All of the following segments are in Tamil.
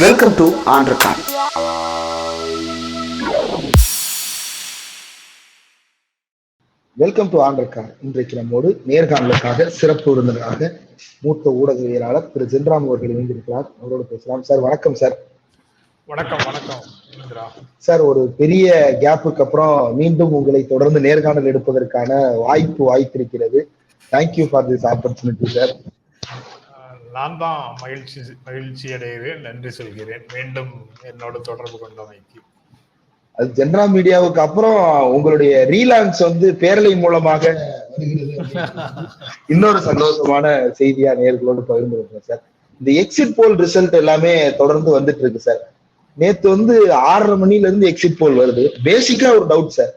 வெல்கம் டு ஆண்ட்ரகான். வெல்கம் டு ஆண்ட்ரகான். இன்றைக்கு நம்மோடு நேர்காணலுக்காக சிறப்பு விருந்தினராக மூத்த ஊடகவியலாளர் திரு ஜென்ராம் அவர்கள் இணைந்திருக்கிறார். அவரோடு பேசலாம். சார் வணக்கம். சார் வணக்கம். வணக்கம் சார். ஒரு பெரிய கேப்புக்கு அப்புறம் மீண்டும் உங்களை தொடர்ந்து நேர்காணல் எடுப்பதற்கான வாய்ப்பிருக்கிறது. Thank you for this opportunity sir. நான் தான் மகிழ்ச்சி அடைகிறேன், நன்றி சொல்கிறேன் மீண்டும் என்னோட தொடர்பு கொண்டமைக்கு. அது ஜென்ரா மீடியாவுக்கு அப்புறம் உங்களுடைய ரீலான்ஸ் பேரலை மூலமாக இன்னொரு சந்தோஷமான செய்தியா நேர்களோடு பகிர்ந்து கொள்றேன் சார். இந்த எக்ஸிட் போல் ரிசல்ட் எல்லாமே தொடர்ந்து வந்துட்டு இருக்கு சார். நேத்து 6:30 மணில இருந்து எக்ஸிட் போல் வருது. பேசிக்கா ஒரு டவுட் சார்.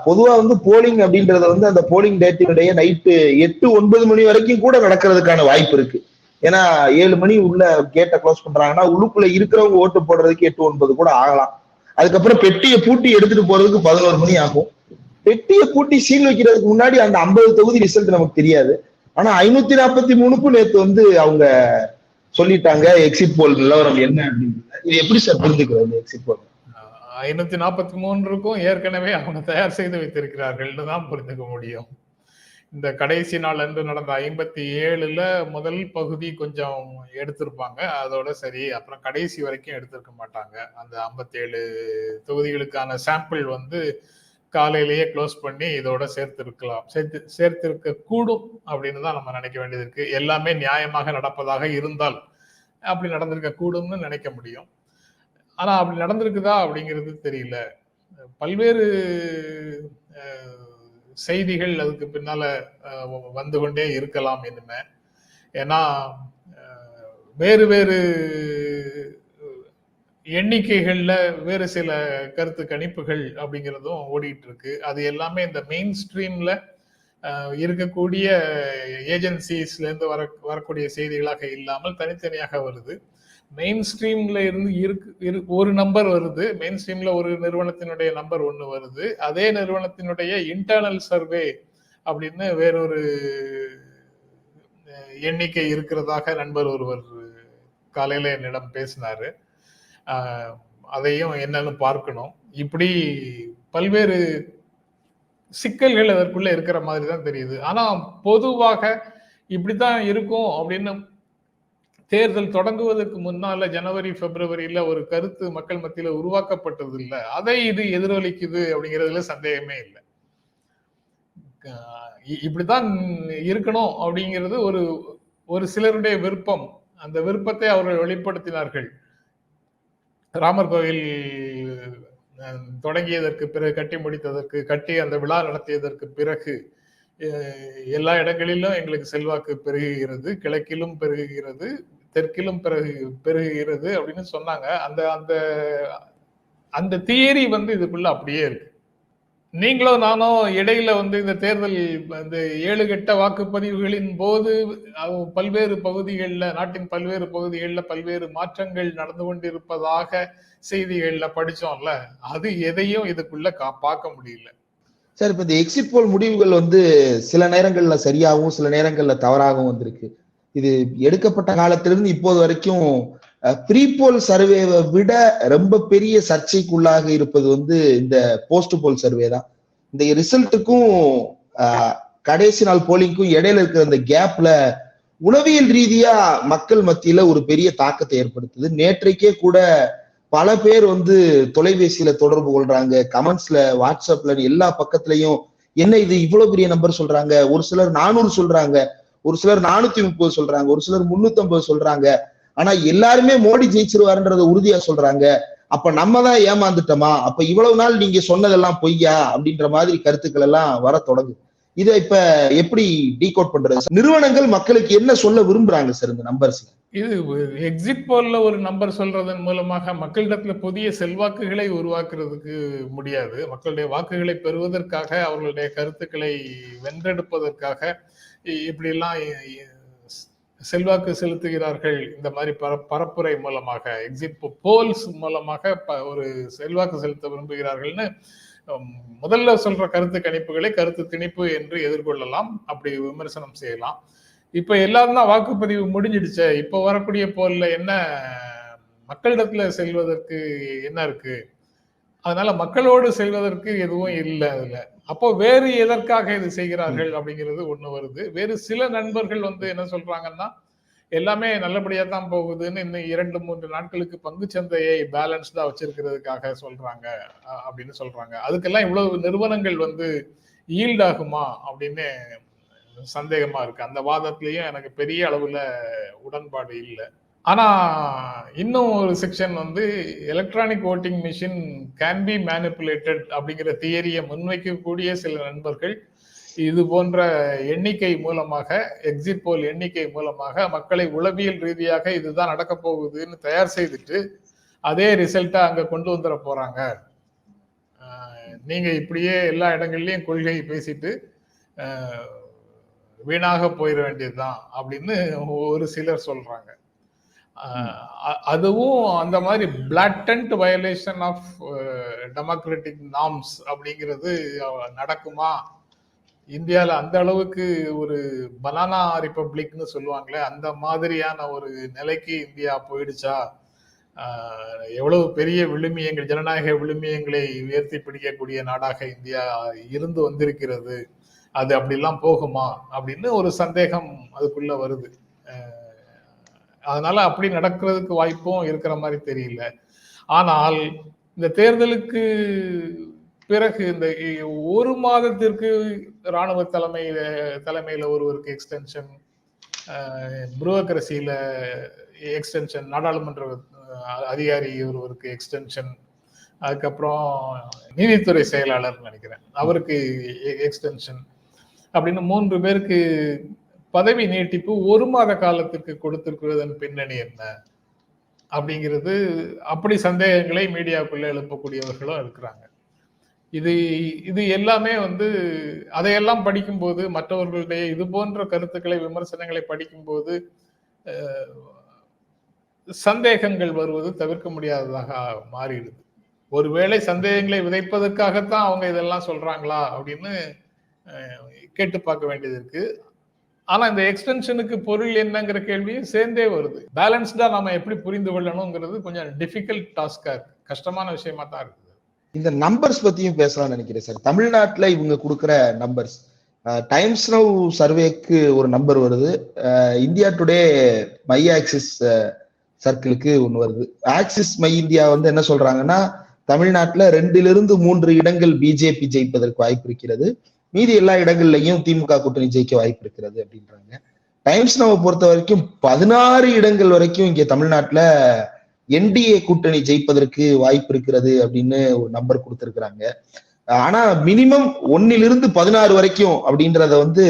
பொதுவா போலிங் அப்படின்றத அந்த போலிங் டேட்டினுடைய நைட்டு 8-9 மணி வரைக்கும் கூட நடக்கிறதுக்கான வாய்ப்பு இருக்கு. ஏன்னா 7 மணி உள்ள கேட்டை க்ளோஸ் பண்றாங்கன்னா உள்ளுக்குள்ள இருக்கிறவங்க ஓட்டு போடுறதுக்கு 8-9 கூட ஆகலாம். அதுக்கப்புறம் பெட்டியை பூட்டி எடுத்துட்டு போறதுக்கு 11 மணி ஆகும். பெட்டியை பூட்டி சீல் வைக்கிறதுக்கு முன்னாடி அந்த 50 தொகுதி ரிசல்ட் நமக்கு தெரியாது. ஆனா 543க்கும் நேத்து அவங்க சொல்லிட்டாங்க எக்ஸிட் போல் நிலவரம் என்ன அப்படின்னு. இது எப்படி சார் புரிஞ்சுக்கிறது எக்ஸிட் போல்? 543க்கும் ஏற்கனவே அவங்க தயார் செய்து வைத்திருக்கிறார்கள்னு தான் புரிஞ்சுக்க முடியும். இந்த கடைசி நாள் அன்று நடந்த 57ல முதல் பகுதி கொஞ்சம் எடுத்திருப்பாங்க, அதோட சரி. அப்புறம் கடைசி வரைக்கும் எடுத்திருக்க மாட்டாங்க. அந்த 57 தொகுதிகளுக்கான சாம்பிள் காலையிலேயே க்ளோஸ் பண்ணி இதோட சேர்த்திருக்க கூடும் அப்படின்னு தான் நம்ம நினைக்க வேண்டியது இருக்கு. எல்லாமே நியாயமாக நடப்பதாக இருந்தால் அப்படி நடந்திருக்க கூடும்னு நினைக்க முடியும். ஆனா அப்படி நடந்திருக்குதா அப்படிங்கிறது தெரியல. பல்வேறு செய்திகள் அதுக்கு பின்னால வந்து கொண்டே இருக்கலாம் இனிமே. ஏன்னா வேறு வேறு எண்ணிக்கைகள்ல வேறு சில கருத்து கணிப்புகள் அப்படிங்கிறதும் ஓடிட்டு இருக்கு. அது எல்லாமே இந்த மெயின் ஸ்ட்ரீம்ல இருக்கக்கூடிய ஏஜென்சிஸ்ல இருந்து வரக்கூடிய செய்திகளாக இல்லாமல் தனித்தனியாக வருது. மெயின் ஸ்ட்ரீம்ல இருந்து ஒரு நம்பர் வருது. மெயின் ஸ்ட்ரீம்ல ஒரு நிறுவனத்தினுடைய நம்பர் 1 வருது. அதே நிறுவனத்தினுடைய இன்டர்னல் சர்வே அப்படின்னு வேறொரு எண்ணிக்கை இருக்கிறதாக நண்பர் ஒருவர் காலையில என்னிடம் பேசினாரு. அதையும் என்னன்னு பார்க்கணும். இப்படி பல்வேறு சிக்கல்கள் அதற்குள்ள இருக்கிற மாதிரி தான் தெரியுது. ஆனா பொதுவாக இப்படித்தான் இருக்கும் அப்படின்னு தேர்தல் தொடங்குவதற்கு முன்னால ஜனவரி பிப்ரவரியில ஒரு கருத்து மக்கள் மத்தியில உருவாக்கப்பட்டது இல்லை. அதை இது எதிரொலிக்குது அப்படிங்கிறதுல சந்தேகமே இல்லை. இப்படித்தான் இருக்கணும் அப்படிங்கிறது ஒரு சிலருடைய விருப்பம். அந்த விருப்பத்தை அவர்கள் வெளிப்படுத்தினார்கள். ராமர் கோவில் தொடங்கியதற்கு பிறகு, கட்டி அந்த விழா நடத்தியதற்கு பிறகு எல்லா இடங்களிலும் எங்களுக்கு செல்வாக்கு பெருகுகிறது, கிழக்கிலும் பெருகுகிறது, தெற்கிலும் பெருகுகிறது அப்படின்னு சொன்னாங்க. அந்த அந்த அந்த தியரி இதுக்குள்ள அப்படியே இருக்கு. நீங்களும் நானும் இடையில இந்த தேர்தல் 7 கட்ட வாக்குப்பதிவுகளின் போது பல்வேறு பகுதிகளில், நாட்டின் பல்வேறு பகுதிகளில் பல்வேறு மாற்றங்கள் நடந்து கொண்டிருப்பதாக செய்திகள்ல படிச்சோம்ல, அது எதையும் இதுக்குள்ள பார்க்க முடியல சார். இப்ப இந்த எக்ஸிட் போல் முடிவுகள் சில நேரங்கள்ல சரியாகவும் சில நேரங்கள்ல தவறாகவும் வந்திருக்கு. இது எடுக்கப்பட்ட காலத்திலிருந்து இப்போது வரைக்கும் ப்ரீ போல் சர்வேவை விட ரொம்ப பெரிய சர்ச்சைக்குள்ளாக இருப்பது இந்த போஸ்ட் போல் சர்வே தான். இந்த ரிசல்ட்டுக்கும் கடைசி நாள் போலிங்க்கும் இடையில இருக்கிற அந்த கேப்ல உளவியல் ரீதியா மக்கள் மத்தியில ஒரு பெரிய தாக்கத்தை ஏற்படுத்துது. நேற்றைக்கே கூட பல பேர் தொலைபேசியில தொடர்பு கொள்றாங்க, கமெண்ட்ஸ்ல, வாட்ஸ்அப்ல, எல்லா பக்கத்துலயும் என்ன இது இவ்வளவு பெரிய நம்பர் சொல்றாங்க. ஒரு சிலர் 400 சொல்றாங்க, ஒரு சிலர் 430 சொல்றாங்க, ஒரு சிலர் 350 சொல்றாங்க. ஆனா எல்லாருமே மோடி ஜெயிச்சிருவாருன்றத உறுதியா சொல்றாங்க. அப்ப நம்ம தான் ஏமாந்துட்டோமா, அப்ப இவ்வளவு நாள் நீங்க சொன்னதெல்லாம் பொய்யா அப்படின்ற மாதிரி கருத்துக்கள் எல்லாம் வர தொடங்குது. இதை இப்ப எப்படி டீகோட் பண்றது? நிறுவனங்கள் மக்களுக்கு என்ன சொல்ல விரும்புறாங்க சார் இந்த நம்பர்ஸ்? இது எக்ஸிட் போல்ல ஒரு நம்பர் சொல்றதன் மூலமாக மக்களிடத்துல புதிய செல்வாக்குகளை உருவாக்குறதுக்கு முடியாது. மக்களுடைய வாக்குகளை பெறுவதற்காக, அவர்களுடைய கருத்துக்களை வென்றெடுப்பதற்காக இப்படி எல்லாம் செல்வாக்கு செலுத்துகிறார்கள். இந்த மாதிரி பரப்புரை மூலமாக, எக்ஸிட் போல்ஸ் மூலமாக ஒரு செல்வாக்கு செலுத்த விரும்புகிறார்கள்னு முதல்ல சொல்ற கருத்து கணிப்புகளை கருத்து திணிப்பு என்று எதிர்கொள்ளலாம், அப்படி விமர்சனம் செய்யலாம். இப்ப எல்லாரும் தான் வாக்குப்பதிவு முடிஞ்சிடுச்சு, இப்ப வரக்கூடிய போல்ல என்ன மக்களிடத்துல செல்வதற்கு என்ன இருக்கு? அதனால மக்களோடு செல்வதற்கு எதுவும் இல்லை அதுல. அப்போ வேறு எதற்காக இது செய்கிறார்கள் அப்படிங்கிறது ஒண்ணு வருது. வேறு சில நண்பர்கள் என்ன சொல்றாங்கன்னா, எல்லாமே நல்லபடியா தான் போகுதுன்னு இன்னும் 2-3 நாட்களுக்கு பங்கு சந்தையை பேலன்ஸ்டா வச்சிருக்கிறதுக்காக சொல்றாங்க அப்படின்னு சொல்றாங்க. அதுக்கெல்லாம் இவ்வளவு நிறுவனங்கள் ஈல்ட் ஆகுமா அப்படின்னு சந்தேகமா இருக்கு. அந்த வாதத்திலையும் எனக்கு பெரிய அளவுல உடன்பாடு இல்லை. ஆனா இன்னும் ஒரு section electronic voting machine can be manipulated அப்படிங்கிற தியரியை முன்வைக்கக்கூடிய சில நண்பர்கள் இது போன்ற எண்ணிக்கை மூலமாக, எக்ஸிட் போல் எண்ணிக்கை மூலமாக மக்களை உளவியல் ரீதியாக இதுதான் நடக்க போகுதுன்னு தயார் செய்துட்டு அதே ரிசல்ட்டா அங்க கொண்டு வந்துட போறாங்க. நீங்க இப்படியே எல்லா இடங்கள்லயும் கொள்கை பேசிட்டு வீணாக போயிட வேண்டியதுதான் அப்படின்னு ஒரு சிலர் சொல்றாங்க. அதுவும் அந்த மாதிரி blatant violation of democratic norms அப்படிங்கிறது நடக்குமா? இந்தியாவில் அந்த அளவுக்கு ஒரு பனானா ரிப்பப்ளிக்னு சொல்லுவாங்களே, அந்த மாதிரியான ஒரு நிலைக்கு இந்தியா போயிடுச்சா? எவ்வளவு பெரிய விழுமியங்கள், ஜனநாயக விழுமியங்களை உயர்த்தி பிடிக்கக்கூடிய நாடாக இந்தியா இருந்து வந்திருக்கிறது, அது அப்படிலாம் போகுமா அப்படின்னு ஒரு சந்தேகம் அதுக்குள்ள வருது. அதனால அப்படி நடக்கிறதுக்கு வாய்ப்பும் இருக்கிற மாதிரி தெரியல. ஆனால் இந்த தேர்தலுக்கு பிறகு இந்த 1 மாதத்திற்கு இராணுவ தலைமையில ஒருவருக்கு எக்ஸ்டென்ஷன், புரோக்கரசியில எக்ஸ்டென்ஷன், நாடாளுமன்ற அதிகாரி ஒருவருக்கு எக்ஸ்டென்ஷன், அதுக்கப்புறம் நீதித்துறை செயலாளர் நினைக்கிறேன் அவருக்கு எக்ஸ்டென்ஷன் அப்படின்னு 3 பேருக்கு பதவி நீட்டிப்பு 1 மாத காலத்துக்கு கொடுத்திருக்கிறதன் பின்னணி என்ன அப்படிங்கிறது, அப்படி சந்தேகங்களை மீடியாக்குள்ள எழுப்பக்கூடியவர்களும் இருக்கிறாங்க. இது எல்லாமே அதையெல்லாம் படிக்கும்போது, மற்றவர்களுடைய இது போன்ற கருத்துக்களை, விமர்சனங்களை படிக்கும்போது சந்தேகங்கள் வருவது தவிர்க்க முடியாததாக மாறிடுது. ஒருவேளை சந்தேகங்களை விதைப்பதற்காகத்தான் அவங்க இதெல்லாம் சொல்றாங்களா அப்படின்னு கேட்டு பார்க்க வேண்டியது இருக்கு. ஆனா இந்த எக்ஸ்டென்ஷனுக்கு பொருள் என்னங்கிற கேள்வியும் சேர்ந்தே வருது. பேலன்ஸ்டா நாம எப்படி புரிந்து கொள்ளணுங்கிறது கொஞ்சம் டிஃபிகல்ட் டாஸ்கா இருக்கு, கஷ்டமான விஷயமா தான் இருக்குது. இந்த நம்பர்ஸ் பத்தியும் பேசலாம்னு நினைக்கிறேன் சார். தமிழ்நாட்டுல இவங்க கொடுக்குற நம்பர்ஸ், டைம்ஸ் நவ் சர்வேக்கு ஒரு நம்பர் வருது, இந்தியா டுடே மை ஆக்சிஸ் சர்க்கிளுக்கு ஒண்ணு வருது. ஆக்சிஸ் மை இந்தியா என்ன சொல்றாங்கன்னா, தமிழ்நாட்டுல 2-3 இடங்கள் பிஜேபி ஜெயிப்பதற்கு வாய்ப்பு இருக்கிறது, மீதி எல்லா இடங்கள்லையும் திமுக கூட்டணி ஜெயிக்க வாய்ப்பு இருக்கிறது அப்படின்றாங்க. டைம்ஸ் நவ் பொறுத்த வரைக்கும் 16 இடங்கள் வரைக்கும் இங்க தமிழ்நாட்டுல என்டிஏ கூட்டணி ஜெயிப்பதற்கு வாய்ப்பு இருக்கிறது அப்படின்னு ஒரு நம்பர் கொடுத்திருக்கிறாங்க. ஆனா மினிமம் 1-16 வரைக்கும் அப்படின்றத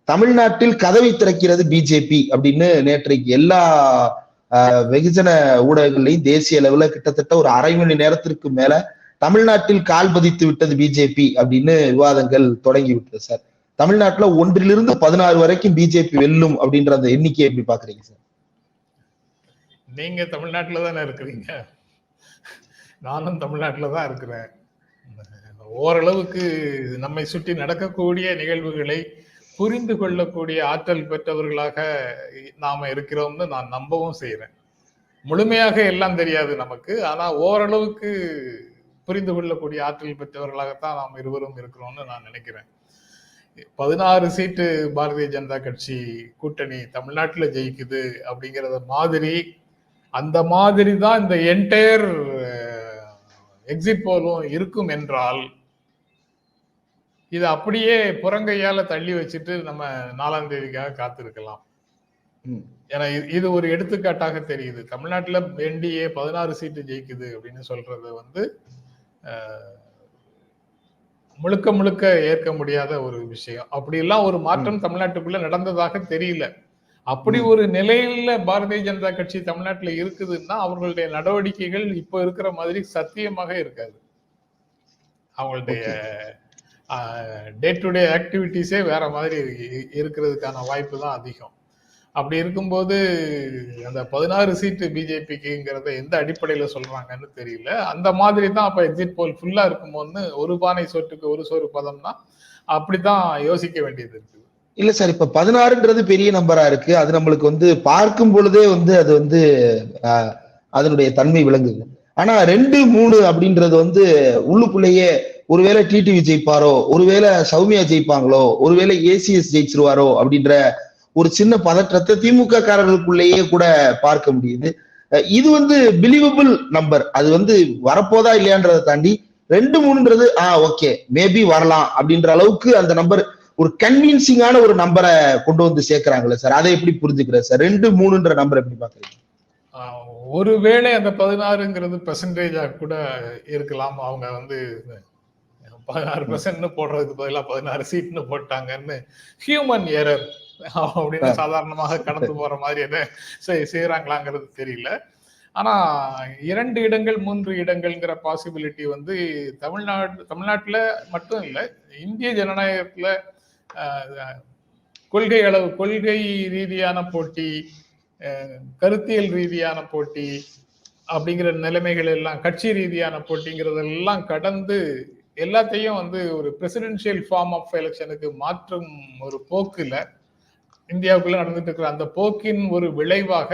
தமிழ்நாட்டில் கதவை திறக்கிறது பிஜேபி அப்படின்னு நேற்றைக்கு எல்லா வெகுஜன ஊடகங்களையும் தேசிய அளவுல கிட்டத்தட்ட ஒரு அரை மணி நேரத்திற்கு மேல தமிழ்நாட்டில் கால் பதித்து விட்டது பிஜேபி அப்படின்னு விவாதங்கள் தொடங்கி விட்டது சார். தமிழ்நாட்டுல 1-16 வரைக்கும் பிஜேபி வெல்லும் அப்படின்ற அந்த எண்ணிக்கையை எப்படி பாக்குறீங்க சார்? நீங்க தமிழ்நாட்டுல தானே இருக்கிறீங்க, நானும் தமிழ்நாட்டுல தான் இருக்கிறேன். ஓரளவுக்கு நம்மை சுற்றி நடக்கக்கூடிய நிகழ்வுகளை புரிந்து கொள்ளக்கூடிய ஆற்றல் பெற்றவர்களாக நாம இருக்கிறோம்னு நான் நம்பவும் செய்யறேன். முழுமையாக எல்லாம் தெரியாது நமக்கு, ஆனா ஓரளவுக்கு புரிந்து கொள்ளக்கூடிய ஆற்றல் பெற்றவர்களாகத்தான் நாம் இருவரும் இருக்கிறோம்னு நான் நினைக்கிறேன். 16 சீட்டு பாரதிய ஜனதா கட்சி கூட்டணி தமிழ்நாட்டுல ஜெயிக்குது அப்படிங்கறத மாதிரி, அந்த மாதிரி தான் இந்த என்டையர் எக்ஸிட் போலும் இருக்கும் என்றால், இது அப்படியே புறங்கையால தள்ளி வச்சுட்டு நம்ம 4ஆம் தேதிக்காக காத்திருக்கலாம். ஏன்னா இது ஒரு எடுத்துக்காட்டாக தெரியுது. தமிழ்நாட்டுல என்டிஏ 16 சீட்டு ஜெயிக்குது அப்படின்னு சொல்றது முழுக்க முழுக்க ஏற்க முடியாத ஒரு விஷயம். அப்படி எல்லாம் ஒரு மாற்றம் தமிழ்நாட்டுக்குள்ள நடந்ததாக தெரியல. அப்படி ஒரு நிலையில பாரதிய ஜனதா கட்சி தமிழ்நாட்டுல இருக்குதுன்னா அவர்களுடைய நடவடிக்கைகள் இப்ப இருக்கிற மாதிரி சத்தியமாக இருக்காது. அவங்களுடைய டே டு டே ஆக்டிவிட்டிஸே வேற மாதிரி இருக்கிறதுக்கான வாய்ப்பு தான் அதிகம். அப்படி இருக்கும்போது அந்த 16 சீட்டு பிஜேபிக்குங்கிறத எந்த அடிப்படையில சொல்றாங்கன்னு தெரியல. அந்த மாதிரி தான் அப்ப எக்ஸிட் போல் ஃபுல்லா இருக்குமோன்னு, ஒரு பானை சோற்றுக்கு ஒரு சோறு பதம்னா அப்படித்தான் யோசிக்க வேண்டியது இருக்கு. இல்ல சார், இப்ப 16ன்றது பெரிய நம்பரா இருக்கு. அது நம்மளுக்கு பார்க்கும் பொழுதே அது அதனுடைய தன்மை விளங்குது. ஆனா 2-3 அப்படின்றது வந்து உள்ளுக்குள்ளேயே ஒருவேளை டிடிவி ஜெயிப்பாரோ, ஒருவேளை சௌமியா ஜெயிப்பாங்களோ, ஒருவேளை ஏசிஎஸ் ஜெயிச்சிருவாரோ அப்படின்ற ஒரு சின்ன பதற்றத்தை திமுக காரர்களுக்குள்ளேயே கூட பார்க்க முடியுது. இது வந்து பிலீவபிள் நம்பர். அது வந்து வரப்போதா இல்லையான்றதை தாண்டி 2-3ன்றது ஓகே மேபி வரலாம் அப்படின்ற அளவுக்கு அந்த நம்பர் ஒரு கன்வின்சிங்கான ஒரு நம்பரை கொண்டு வந்து சேர்க்கிறாங்களே சார், அதை எப்படி புரிஞ்சுக்கிறேன் சார்? 2-3ன்ற நம்பர் எப்படி பாக்குறீங்க? ஒருவேளை அந்த 16ங்கிறது பெர்சன்டேஜா கூட இருக்கலாம். அவங்க வந்து 16% போடுறதுக்கு பதிலாக 16 சீட்னு போட்டாங்கன்னு ஹியூமன் எரர் அப்படின்னு சாதாரணமாக கடந்து போற மாதிரி என்ன செய்யறாங்களாங்கிறது தெரியல. ஆனா 2 இடங்கள் 3 இடங்கள்ங்கிற பாசிபிலிட்டி வந்து தமிழ்நாட்டுல மட்டும் இல்ல, இந்திய ஜனநாயகத்துல கொள்கை ரீதியான போட்டி, கருத்தியல் ரீதியான போட்டி அப்படிங்கிற நிலைமைகள் எல்லாம், கட்சி ரீதியான போட்டிங்கிறதெல்லாம் கடந்து எல்லாத்தையும் வந்து ஒரு பிரசிடென்சியல் ஃபார்ம் ஆஃப் எலெக்ஷனுக்கு மாற்றும் ஒரு போக்குல இந்தியாவுக்குள்ள நடந்துட்டு இருக்கிற அந்த போக்கின் ஒரு விளைவாக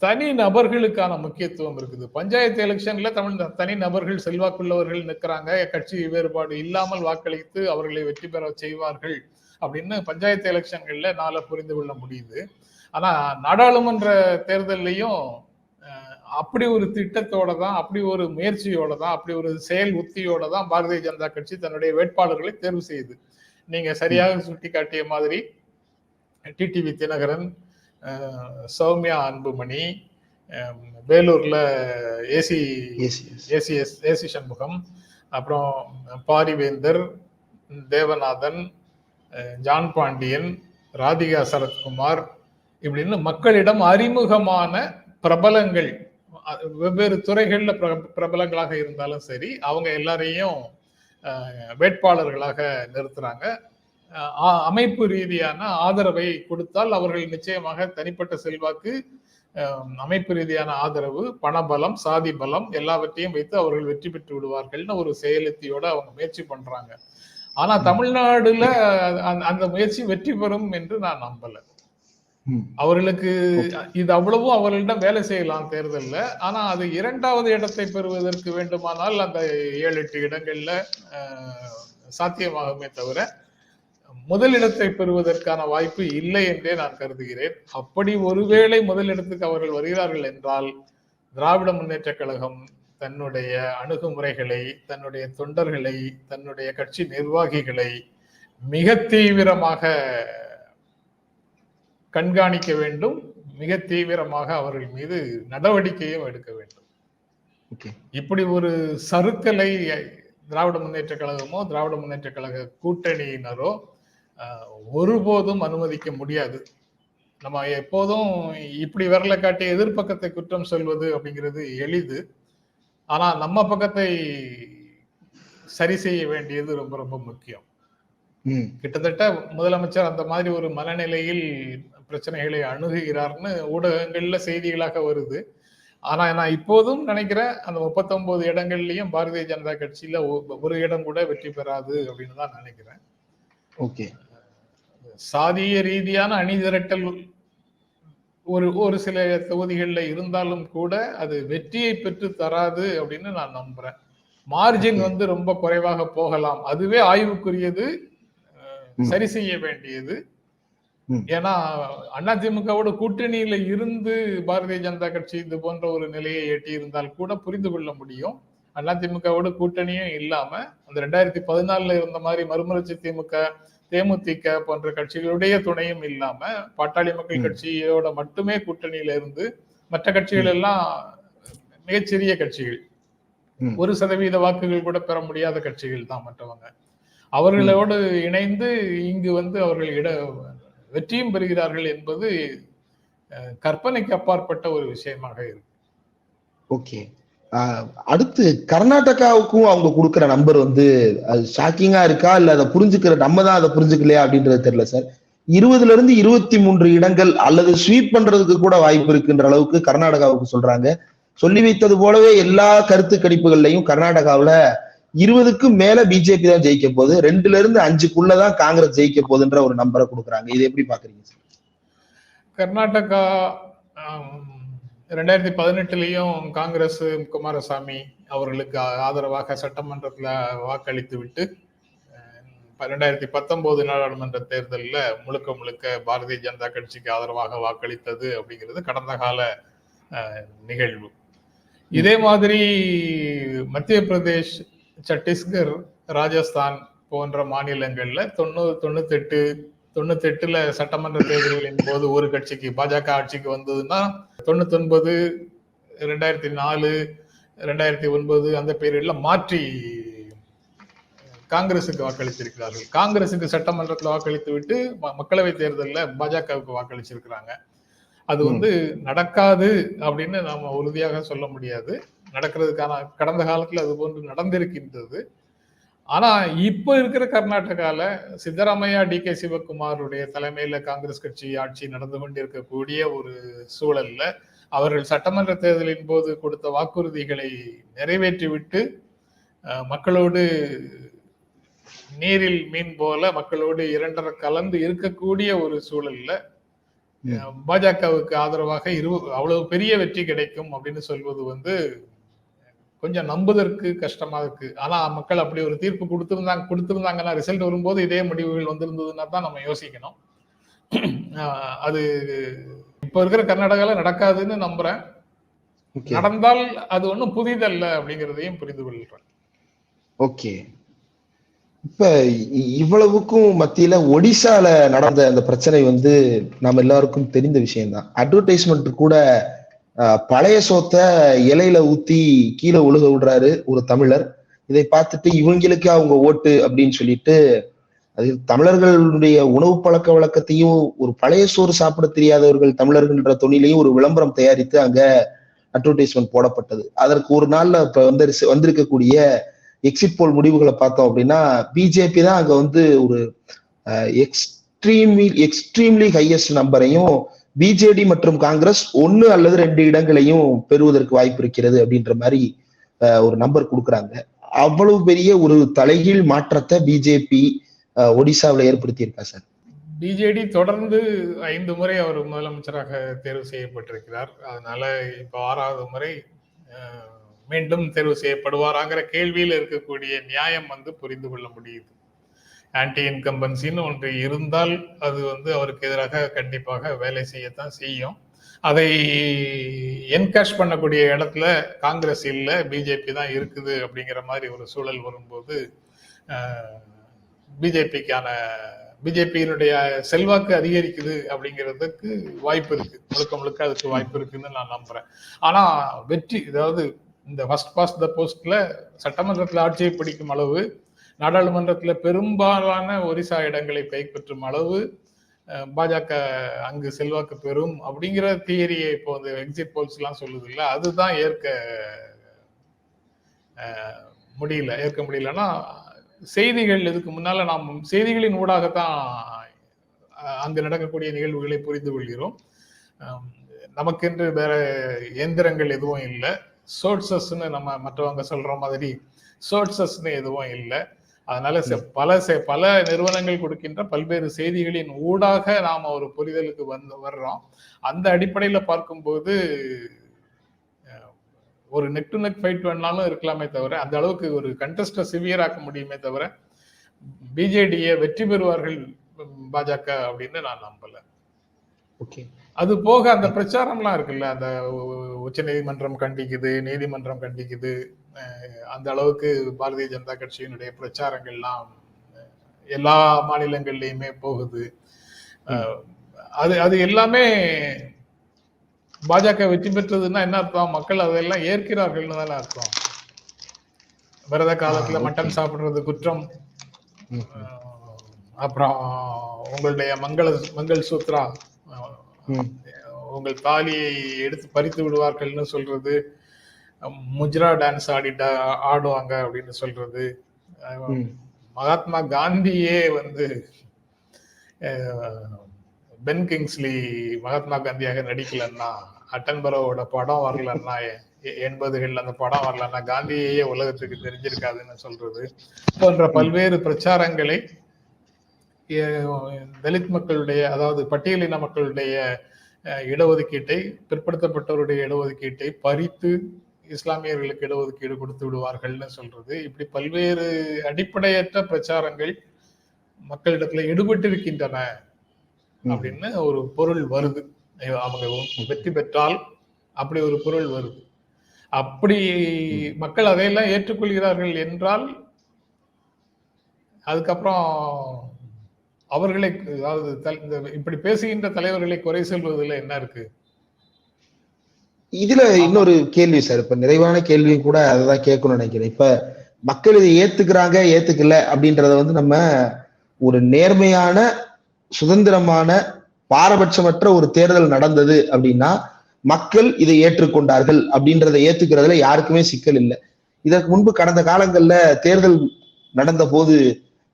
தனி நபர்களுக்கான முக்கியத்துவம் இருக்குது. பஞ்சாயத்து எலெக்ஷன்ல தனி நபர்கள் செல்வாக்குள்ளவர்கள் நிற்கிறாங்க, கட்சி வேறுபாடு இல்லாமல் வாக்களித்து அவர்களை வெற்றி பெற செய்வார்கள் அப்படின்னு பஞ்சாயத்து எலெக்ஷன்கள்ல நாளை புரிந்து கொள்ள முடியுது. ஆனா நாடாளுமன்ற தேர்தலையும் அப்படி ஒரு திட்டத்தோட தான், அப்படி ஒரு முயற்சியோட தான், அப்படி ஒரு செயல் உத்தியோட தான் பாரதிய ஜனதா கட்சி தன்னுடைய வேட்பாளர்களை தேர்வு செய்யுது. நீங்க சரியாக சுட்டி காட்டிய மாதிரி டிடிவி தினகரன், சௌமியா அன்புமணி, வேலூர்ல ஏசி சண்முகம், அப்புறம் பாரிவேந்தர், தேவநாதன், ஜான் பாண்டியன், ராதிகா சரத்குமார் இப்படின்னு மக்களிடம் அறிமுகமான பிரபலங்கள், வெவ்வேறு துறைகள்ல பிரபலங்களாக இருந்தாலும் சரி, அவங்க எல்லாரையும் வேட்பாளர்களாக நிறுத்துறாங்க. அமைப்பு ரீதியான ஆதரவை கொடுத்தால் அவர்கள் நிச்சயமாக தனிப்பட்ட செல்வாக்கு, அமைப்பு ரீதியான ஆதரவு, பணபலம், சாதி பலம் எல்லாவற்றையும் வைத்து அவர்கள் வெற்றி பெற்று விடுவார்கள்னு ஒரு செயலத்தியோட அவங்க முயற்சி பண்றாங்க. ஆனா தமிழ்நாடுல அந்த முயற்சி வெற்றி பெறும் என்று நான் நம்பல. அவர்களுக்கு இது அவ்வளவும் அவர்களிடம் வேலை செய்யலாம் தேர்தல்ல. ஆனா அது 2வது இடத்தை பெறுவதற்கு வேண்டுமானால் அந்த 7-8 இடங்கள்ல சாத்தியமாகுமே தவிர முதலிடத்தை பெறுவதற்கான வாய்ப்பு இல்லை என்றே நான் கருதுகிறேன். அப்படி ஒருவேளை முதலிடத்துக்கு அவர்கள் வருகிறார்கள் என்றால் திராவிட முன்னேற்ற கழகம் தன்னுடைய அணுகுமுறைகளை, தன்னுடைய தொண்டர்களை, தன்னுடைய கட்சி நிர்வாகிகளை மிக தீவிரமாக கண்காணிக்க வேண்டும், மிக தீவிரமாக அவர்கள் மீது நடவடிக்கையும் எடுக்க வேண்டும். இப்படி ஒரு சறுக்கலை திராவிட முன்னேற்ற கழகமோ திராவிட முன்னேற்ற கழக கூட்டணியினரோ ஒருபோதும் அனுமதிக்க முடியாது. நம்ம எப்போதும் இப்படி விரலை காட்டி எதிர்பக்கத்தை குற்றம் சொல்வது அப்படிங்கிறது எளிது. ஆனா நம்ம பக்கத்தை சரி செய்ய வேண்டியது ரொம்ப ரொம்ப முக்கியம். கிட்டத்தட்ட முதலமைச்சர் அந்த மாதிரி ஒரு மனநிலையில் பிரச்சனைகளை அணுகுகிறார்னு ஊடகங்கள்ல செய்திகளாக வருது. ஆனா நான் இப்போதும் நினைக்கிறேன் அந்த 39 இடங்கள்லயும் பாரதிய ஜனதா கட்சியில ஒரு இடம் கூட வெற்றி பெறாது அப்படின்னு தான் நினைக்கிறேன். சாதிய ரீதியான அணிதிரட்டல் ஒரு சில தொகுதிகள்ல இருந்தாலும் கூட அது வெற்றியை பெற்று தராது அப்படின்னு நான் நம்புறேன். மார்ஜின் வந்து ரொம்ப குறைவாக போகலாம், அதுவே ஆய்வுக்குரியது, சரி செய்ய வேண்டியது. ஏன்னா அதிமுகவோட கூட்டணியில இருந்து பாரதிய ஜனதா கட்சி இது போன்ற ஒரு நிலையை எட்டி இருந்தால் கூட புரிந்து கொள்ள முடியும். அதிமுகவோட கூட்டணியும் இல்லாம அந்த 2014 இருந்த மாதிரி மறுமலர்ச்சி திமுக, தேமுதிக போன்ற கட்சிகளுடைய துணையும் இல்லாம பாட்டாளி மக்கள் கட்சியோட மட்டுமே கூட்டணியில இருந்து மற்ற கட்சிகள் எல்லாம் மிகச்சிறிய கட்சிகள், 1% வாக்குகள் கூட பெற முடியாத கட்சிகள் தான் மற்றவங்க. அவர்களோடு இணைந்து இங்கு வந்து அவர்கள் வெற்றியும் பெறுகிறார்கள் என்பது கற்பனைக்கு அப்பாற்பட்ட ஒரு விஷயமாக இருக்கு. ஓகே, அடுத்து கர்நாடகாவுக்கும் அவங்க கொடுக்கிற நம்பர் வந்து அது ஷாக்கிங்கா இருக்கா இல்ல அதை புரிஞ்சுக்கிற நம்ம தான் அதை புரிஞ்சுக்கலையா அப்படின்றது தெரியல சார். 20ல இருந்து 23 இடங்கள் அல்லது ஸ்வீப் பண்றதுக்கு கூட வாய்ப்பு இருக்குன்ற அளவுக்கு கர்நாடகாவுக்கு சொல்றாங்க. சொல்லி வைத்தது போலவே எல்லா கருத்து கணிப்புகள்லையும் கர்நாடகாவுல 20க்கும் மேல பிஜேபி தான் ஜெயிக்க போகுது, 2ல இருந்து 5க்குள்ளதான் காங்கிரஸ் ஜெயிக்க போகுதுன்ற ஒரு நம்பரை கொடுக்குறாங்க. இது எப்படி பாக்குறீங்க சார்? கர்நாடகா 2018லயும் காங்கிரஸ் குமாரசாமி அவர்களுக்கு ஆதரவாக சட்டமன்றத்துல வாக்களித்து விட்டு 2019 நாடாளுமன்ற தேர்தலில் முழுக்க முழுக்க பாரதிய ஜனதா கட்சிக்கு ஆதரவாக வாக்களித்தது அப்படிங்கிறது கடந்த கால நிகழ்வு. இதே மாதிரி மத்திய பிரதேஷ், சத்தீஸ்கர், ராஜஸ்தான் போன்ற மாநிலங்கள்ல 98ல சட்டமன்ற தேர்தல்களின் போது ஒரு கட்சிக்கு பாஜக ஆட்சிக்கு வந்ததுன்னா 99, 2004, 2009 அந்த பீரியட்ல மாற்றி காங்கிரசுக்கு வாக்களித்திருக்கிறார்கள். காங்கிரசுக்கு சட்டமன்றத்தில் வாக்களித்து விட்டு மக்களவை தேர்தலில் பாஜகவுக்கு வாக்களிச்சிருக்கிறாங்க. அது நடக்காது அப்படின்னு நாம உறுதியாக சொல்ல முடியாது. நடக்கிறதுக்கான கடந்த காலத்துல அது போன்று நடந்திருக்கின்றது. ஆனா இப்ப இருக்கிற கர்நாடகால சித்தராமையா, டி.கே. சிவகுமாருடைய தலைமையில காங்கிரஸ் கட்சி ஆட்சி நடந்து கொண்டிருக்கக்கூடிய ஒரு சூழல்ல அவர்கள் சட்டமன்ற தேர்தலின் போது கொடுத்த வாக்குறுதிகளை நிறைவேற்றிவிட்டு மக்களோடு நீரில் மீன் போல மக்களோடு இரண்டரை கலந்து இருக்கக்கூடிய ஒரு சூழல்ல பாஜகவுக்கு ஆதரவாக அவ்வளவு பெரிய வெற்றி கிடைக்கும் அப்படின்னு சொல்வது கொஞ்சம் நம்புவதற்கு கஷ்டமா இருக்கு. ஆனா மக்கள் அப்படி ஒரு தீர்ப்பு கொடுத்திருந்தாங்கன்னா ரிசல்ட் வரும்போது இதே முடிவுகள் வந்திருந்ததுன்னா தான் நம்ம யோசிக்கணும். அது இப்ப இருக்கிற கர்நாடகால நடக்காதுன்னு நம்புறேன். நடந்தால் அது ஒண்ணும் புதிதல்ல அப்படிங்கிறதையும் புரிந்து கொள்றேன். ஓகே, இப்ப இவ்வளவுக்கும் மத்தியில ஒடிசால நடந்த அந்த பிரச்சனை நம்ம எல்லாருக்கும் தெரிந்த விஷயம்தான். அட்வர்டைஸ்மெண்ட் கூட பழைய சோத்தை இலையில ஊத்தி கீழே ஒழுக விடுறாரு ஒரு தமிழர். இதை பார்த்துட்டு இவங்களுக்கு அவங்க ஓட்டு அப்படின்னு சொல்லிட்டு, அது தமிழர்களுடைய உணவு பழக்க வழக்கத்தையும் ஒரு பழைய சோறு சாப்பிட தெரியாதவர்கள் தமிழர்கள்ன்ற தொழிலையும் ஒரு விளம்பரம் தயாரித்து அங்க அட்வர்டைஸ்மெண்ட் போடப்பட்டது. அதற்கு ஒரு நாள்ல இப்ப வந்திருக்கக்கூடிய எக்ஸிட் போல் முடிவுகளை பார்த்தோம் அப்படின்னா பிஜேபி தான் அங்க ஒரு எக்ஸ்ட்ரீம்லி ஹையஸ்ட் நம்பரையும், பிஜேடி மற்றும் காங்கிரஸ் 1 அல்லது 2 இடங்களையும் பெறுவதற்கு வாய்ப்பு இருக்கிறது அப்படின்ற மாதிரி ஒரு நம்பர் கொடுக்குறாங்க. அவ்வளவு பெரிய ஒரு தலைகீழ் மாற்றத்தை பிஜேபி ஒடிசாவில் ஏற்படுத்தியிருக்கா சார்? பிஜேடி தொடர்ந்து 5 முறை அவர் முதலமைச்சராக தேர்வு செய்யப்பட்டிருக்கிறார். அதனால இப்ப 6வது முறை மீண்டும் தேர்வு செய்யப்படுவாராங்கிற கேள்வியில் இருக்கக்கூடிய நியாயம் புரிந்து கொள்ள முடியுது. ஆன்டி இன்கம்பன்சின்னு ஒன்று இருந்தால் அது அவருக்கு எதிராக கண்டிப்பாக வேலை செய்யத்தான் செய்யும். அதை என்கேஷ் பண்ணக்கூடிய இடத்துல காங்கிரஸ் இல்லை, பிஜேபி தான் இருக்குது அப்படிங்கிற மாதிரி ஒரு சூழல் வரும்போது பிஜேபியினுடைய செல்வாக்கு அதிகரிக்குது அப்படிங்கிறதுக்கு வாய்ப்பு இருக்கு. முழுக்க அதுக்கு வாய்ப்பு இருக்குன்னு நான் நம்புறேன். ஆனா வெற்றி, அதாவது இந்த ஃபர்ஸ்ட் பாஸ்ட் த போஸ்ட்ல சட்டமன்றத்தில் ஆட்சியை பிடிக்கும் அளவு, நாடாளுமன்றத்துல பெரும்பாலான ஒரிசா இடங்களை கைப்பற்றும் அளவு பாஜக அங்கு செல்வாக்கு பெறும் அப்படிங்கிற தியரியை இப்போ எக்ஸிட் போல்ஸ் எல்லாம் சொல்லுது இல்ல, அதுதான் ஏற்க முடியலன்னா செய்திகள் இதுக்கு முன்னால நாம் செய்திகளின் ஊடாகத்தான் அங்கு நடக்கக்கூடிய நிகழ்வுகளை புரிந்து கொள்கிறோம். நமக்கென்று வேற இயந்திரங்கள் எதுவும் இல்லை, சோர்சஸ்ன்னு நம்ம மற்றவங்க சொல்ற மாதிரி சோர்சஸ்ன்னு எதுவும் இல்லை. அதனால பல நிறுவனங்கள் கொடுக்கின்ற பல்வேறு செய்திகளின் ஊடாக நாம ஒரு புரிதலுக்கு வர்றோம். அந்த அடிப்படையில பார்க்கும்போது ஒரு நெக் டு நெக் ஃபைட் வேணாலும் இருக்கலாமே தவிர, அந்த அளவுக்கு ஒரு கண்டெஸ்ட சிவியர் ஆக்க முடியுமே தவிர பிஜேடியை வெற்றி பெறுவார்கள் பாஜக அப்படின்னு நான் நம்பல. அது போக அந்த பிரச்சாரம்லாம் இருக்குல்ல, அந்த உச்ச நீதிமன்றம் கண்டிக்குது, நீதிமன்றம் கண்டிக்குது, அந்த அளவுக்கு பாரதிய ஜனதா கட்சியினுடைய பிரச்சாரங்கள்லாம் எல்லா மாநிலங்கள்லயுமே போகுது. அது எல்லாமே பாஜக வெற்றி பெற்றதுன்னா என்ன அர்த்தம்? மக்கள் அதெல்லாம் ஏற்கிறார்கள்னு தானே அர்த்தம். விரத காலத்துல மட்டன் சாப்பிடுறது குற்றம், அப்புறம் உங்களுடைய மங்கள் சூத்ரா, உங்கள் தாலியை எடுத்து பறித்து விடுவார்கள்னு சொல்றது, முஜ்ரா டான்ஸ் ஆடுவாங்க அப்படின்னு சொல்றது, மகாத்மா காந்தியே பென் கிங்ஸ்லி மகாத்மா காந்தியாக நடிக்கலன்னா, அட்டன்பரோட படம் வரலன்னா, 80கள் அந்த படம் வரலன்னா காந்தியே உலகத்துக்கு தெரிஞ்சிருக்காதுன்னு சொல்றது போன்ற பல்வேறு பிரச்சாரங்களை தலித் மக்களுடைய, அதாவது பட்டியலின மக்களுடைய இடஒதுக்கீட்டை, பிற்படுத்தப்பட்டவருடைய இடஒதுக்கீட்டை பறித்து இஸ்லாமியர்களுக்கு இடஒதுக்கீடு கொடுத்து விடுவார்கள்னு சொல்றது, இப்படி பல்வேறு அடிப்படையற்ற பிரச்சாரங்கள் மக்களிடத்துல ஈடுபட்டிருக்கின்றன அப்படின்னு ஒரு பொருள் வருது. அவங்க வெற்றி பெற்றால் அப்படி ஒரு பொருள் வருது. அப்படி மக்கள் அதையெல்லாம் ஏற்றுக்கொள்கிறார்கள் என்றால் அதுக்கப்புறம் அவர்களை, அதாவது இப்படி பேசுகின்ற தலைவர்களை குறை சொல்வதில் என்ன இருக்கு? இதுல இன்னொரு கேள்வி சார், இப்ப நிறைவான கேள்வியும் கூட அதான் கேட்கணும்னு நினைக்கிறேன். இப்ப மக்கள் இதை ஏத்துக்கிறாங்க ஏத்துக்கல அப்படின்றத வந்து நம்ம ஒரு நேர்மையான, சுதந்திரமான, பாரபட்சமற்ற ஒரு தேர்தல் நடந்தது அப்படின்னா மக்கள் இதை ஏற்றுக்கொண்டார்கள் அப்படின்றத ஏத்துக்கிறதுல யாருக்குமே சிக்கல் இல்லை. இதற்கு முன்பு கடந்த காலங்கள்ல தேர்தல் நடந்த போது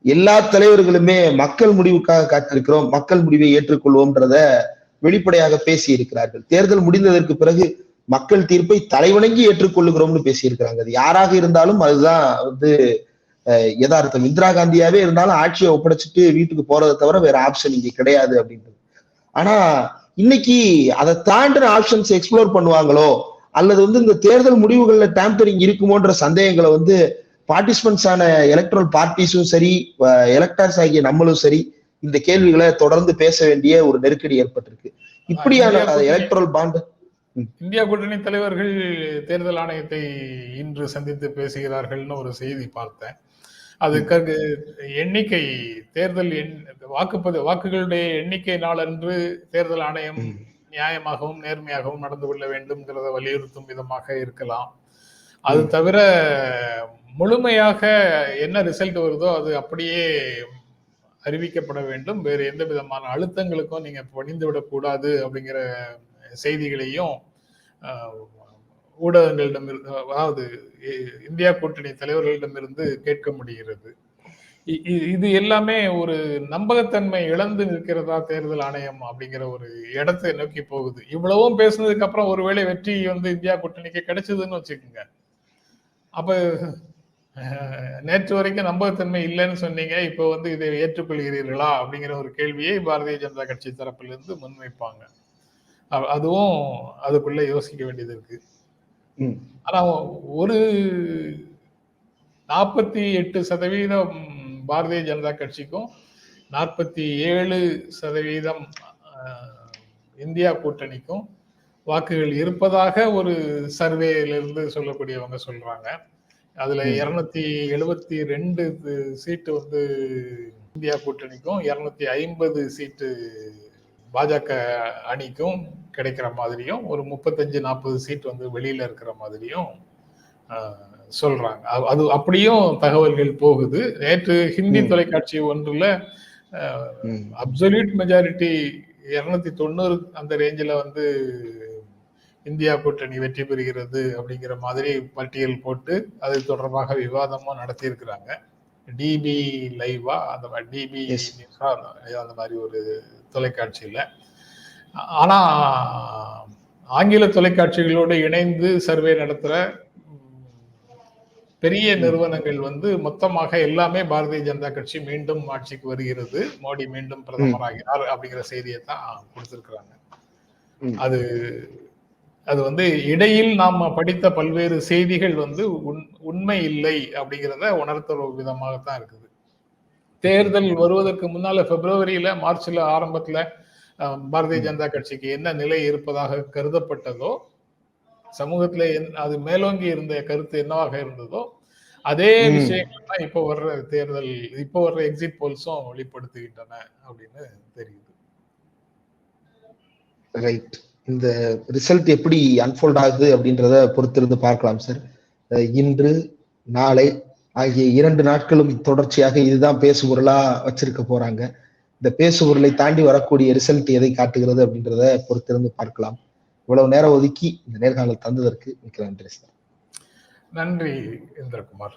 எல்லா தலைவர்களுமே மக்கள் முடிவுக்காக காத்திருக்கிறோம், மக்கள் முடிவை ஏற்றுக்கொள்வோம்ன்றத வெளிப்படையாக பேசி இருக்கிறார்கள். தேர்தல் முடிந்ததற்கு பிறகு மக்கள் தீர்ப்பை தலைவணங்கி ஏற்றுக்கொள்ளுகிறோம்னு பேசியிருக்கிறாங்க. அது யாராக இருந்தாலும் அதுதான் வந்து யதார்த்தம். இந்திரா காந்தியாவே இருந்தாலும் ஆட்சியை ஒப்படைச்சிட்டு வீட்டுக்கு போறதை தவிர வேற ஆப்ஷன் இங்க கிடையாது அப்படின்றது. ஆனா இன்னைக்கு அதை தாண்டின ஆப்ஷன்ஸ் எக்ஸ்ப்ளோர் பண்ணுவாங்களோ, அல்லது வந்து இந்த தேர்தல் முடிவுகள்ல டேம்பரிங் இருக்குமோன்ற சந்தேகங்களை வந்து பார்ட்டிசிபென்ட்ஸ் ஆன எலக்ட்ரல் பார்ட்டிஸும் சரி, எலக்டர்ஸ் ஆகிய நம்மளும் சரி, இந்த கேள்விகளை தொடர்ந்து பேச வேண்டிய ஒரு நெருக்கடி ஏற்பட்டிருக்கு. இப்படியான எலக்ட்ரல் பாண்ட். இந்தியா கூட்டணி தலைவர்கள் தேர்தல் ஆணையத்தை இன்று சந்தித்து பேசுகிறார்கள்னு ஒரு செய்தி பார்த்தேன். அதுக்கு எண்ணிக்கை, தேர்தல் வாக்குகளுடைய எண்ணிக்கை நாளன்று தேர்தல் ஆணையம் நியாயமாகவும் நேர்மையாகவும் நடந்து கொள்ள வேண்டும்ங்கிறத வலியுறுத்தும் விதமாக இருக்கலாம். அது தவிர முழுமையாக என்ன ரிசல்ட் வருதோ அது அப்படியே அறிவிக்கப்பட வேண்டும், வேறு எந்த விதமான அழுத்தங்களுக்கும் நீங்க பணிந்து விடக்கூடாது அப்படிங்கிற செய்திகளையும் ஊடகங்களிடம், அதாவது இந்தியா கூட்டணி தலைவர்களிடமிருந்து கேட்க முடிகிறது. இது எல்லாமே ஒரு நம்பகத்தன்மை இழந்து நிற்கிறதா தேர்தல் ஆணையம் அப்படிங்கிற ஒரு இடத்தை நோக்கி போகுது. இவ்வளவும் பேசுனதுக்கு அப்புறம் ஒருவேளை வெற்றி வந்து இந்தியா கூட்டணிக்கு கிடைச்சதுன்னு வச்சுக்கோங்க, அப்ப நேற்று வரைக்கும் நம்பகத்தன்மை இல்லைன்னு சொன்னீங்க, இப்ப வந்து இதை ஏற்றுக்கொள்கிறீர்களா அப்படிங்கிற ஒரு கேள்வியை பாரதிய ஜனதா கட்சி தரப்பிலிருந்து முன்வைப்பாங்க. அதுவும் அதுக்குள்ள யோசிக்க வேண்டியது இருக்கு. ஆனா ஒரு 48% பாரதிய ஜனதா கட்சிக்கும் 47% இந்தியா கூட்டணிக்கும் வாக்குகள் இருப்பதாக ஒரு சர்வேலிருந்து சொல்லக்கூடியவங்க சொல்றாங்க. அதுல 272 சீட்டு வந்து இந்தியா கூட்டணிக்கும் 250 சீட்டு பாஜக அணிக்கும் கிடைக்கிற மாதிரியும், ஒரு 35-40 சீட் வந்து வெளியில இருக்கிற மாதிரியும் சொல்றாங்க. அது அப்படியும் தகவல்கள் போகுது. நேற்று ஹிந்தி தொலைக்காட்சி ஒன்றுல அப்சல்யூட் மெஜாரிட்டி 290 அந்த ரேஞ்சில வந்து இந்தியா கூட்டணி வெற்றி பெறுகிறது அப்படிங்கிற மாதிரி பட்டியல் போட்டு அது தொடர்பாக விவாதமும் நடத்தியிருக்கிறாங்க. டிபி லைவா அந்த மாதிரி, டிபி அந்த மாதிரி ஒரு தொலைக்காட்சியில. ஆனா ஆங்கில தொலைக்காட்சிகளோடு இணைந்து சர்வே நடத்துற பெரிய நிறுவனங்கள் வந்து மொத்தமாக எல்லாமே பாரதிய ஜனதா கட்சி மீண்டும் ஆட்சிக்கு வருகிறது, மோடி மீண்டும் பிரதமராகிறார் அப்படிங்கிற செய்தியை தான் கொடுத்திருக்கிறாங்க. அது வந்து இடையில் நாம படித்த பல்வேறு செய்திகள் வந்து உண்மை இல்லை அப்படிங்கிறத உணர்த்துற விதமாகத்தான் இருக்குது. தேர்தல் வருவதற்கு முன்னால பிப்ரவரியில மார்ச்ல ஆரம்பத்துல பாரதிய ஜனதா கட்சிக்கு என்ன நிலை இருப்பதாக கருதப்பட்டதோ, சமூகத்துல அது மேலோங்கி இருந்த கருத்து என்னவாக இருந்ததோ அதே விஷயங்கள் தான் இப்போ வர்ற தேர்தல், இப்போ வர்ற எக்ஸிட் போல்ஸும் வெளிப்படுத்துகின்றன அப்படின்னு தெரியுது. ரைட். இந்த ரிசல்ட் எப்படி அன்ஃபோல்ட் ஆகுது அப்படின்றத பொறுத்திருந்து பார்க்கலாம் சார். இன்று நாளை ஆகிய 2 நாட்களும் தொடர்ச்சியாக இதுதான் பேசுபொருளா வச்சிருக்க போறாங்க. இந்த பேசுபொருளை தாண்டி வரக்கூடிய ரிசல்ட் எதை காட்டுகிறது அப்படின்றத பொறுத்திருந்து பார்க்கலாம். இவ்வளவு நேரம் ஒதுக்கி இந்த நேர்காணல் தந்ததற்கு மிக்க நன்றி சார். நன்றி இந்திரகுமார்.